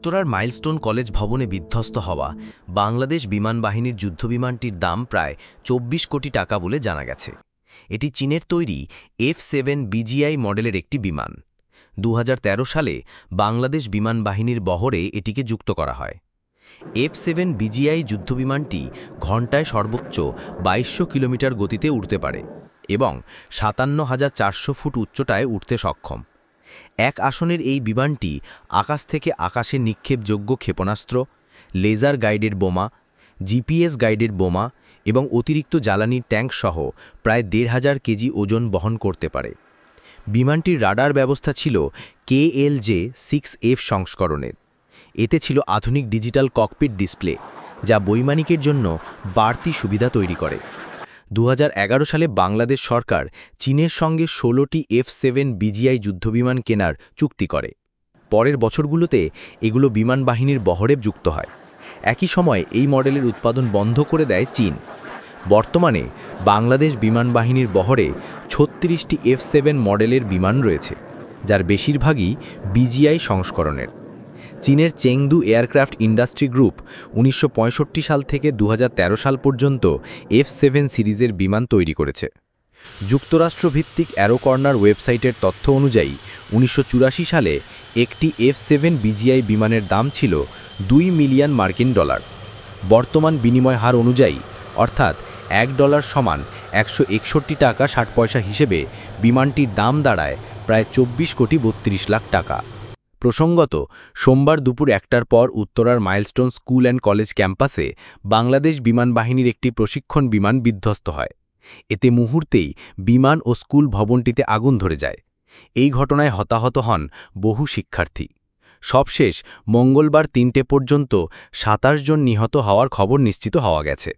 উত্তরার milestone college ভবনে বিধ্বস্ত হওয়া বাংলাদেশ বিমান বাহিনীর যুদ্ধবিমানটির দাম প্রায় ২৪ কোটি টাকা বলে জানা গেছে। এটি চীনের তৈরি F-7 BGI মডেলের একটি বিমান। ২০১৩ সালে বাংলাদেশ বিমান বাহিনীর বহরে এটিকে যুক্ত করা হয়। F-7 BGI যুদ্ধবিমানটি ঘণ্টায় সর্বোচ্চ ২২০০ কিলোমিটার গতিতে উড়তে পারে এবং ৫৭,৪০০ ফুট উচ্চতায় উঠতে সক্ষম। এক আসনের এই বিমানটি আকাশ থেকে আকাশে নিক্ষেপযোগ্য ক্ষেপণাস্ত্র, লেজার গাইডেড বোমা, জিপিএস গাইডেড বোমা এবং অতিরিক্ত জ্বালানির ট্যাঙ্ক সহ প্রায় ১,৫০০ কেজি ওজন বহন করতে পারে। বিমানটির রাডার ব্যবস্থা ছিল KLJ-6F সংস্করণের। এতে ছিল আধুনিক ডিজিটাল ককপিট ডিসপ্লে, যা বৈমানিকের জন্য বাড়তি সুবিধা তৈরি করে। ২০১১ সালে বাংলাদেশ সরকার চীনের সঙ্গে ১৬টি F-7 BGI যুদ্ধবিমান কেনার চুক্তি করে। পরের বছরগুলোতে এগুলো বিমান বাহিনীর বহরে যুক্ত হয়। একই সময় এই মডেলের উৎপাদন বন্ধ করে দেয় চীন। বর্তমানে বাংলাদেশ বিমান বাহিনীর বহরে ৩৬টি F-7 মডেলের বিমান রয়েছে, যার বেশিরভাগই BGI সংস্করণের। চীনের চেংদু এয়ারক্রাফট ইন্ডাস্ট্রি গ্রুপ ১৯৬৫ সাল থেকে ২০১৩ সাল পর্যন্ত F-7 সিরিজের বিমান তৈরি করেছে। যুক্তরাষ্ট্রভিত্তিক অ্যারো কর্নার ওয়েবসাইটের তথ্য অনুযায়ী ১৯৮৪ সালে একটি F-7 BGI বিমানের দাম ছিল $2 মিলিয়ন। বর্তমান বিনিময় হার অনুযায়ী, অর্থাৎ $1 সমান ১৬১ টাকা ৬০ পয়সা হিসেবে বিমানটির দাম দাঁড়ায় প্রায় ২৪,৩২ লাখ টাকা। প্রসঙ্গত, সোমবার দুপুর ১টার পর উত্তরার মাইলস্টোন স্কুল অ্যান্ড কলেজ ক্যাম্পাসে বাংলাদেশ বিমান বাহিনীর একটি প্রশিক্ষণ বিমান বিধ্বস্ত হয়। এতে মুহূর্তেই বিমান ও স্কুল ভবনটিতে আগুন ধরে যায়। এই ঘটনায় হতাহত হন বহু শিক্ষার্থী। সবশেষ মঙ্গলবার ৩টে পর্যন্ত ২৭ জন নিহত হওয়ার খবর নিশ্চিত হওয়া গেছে।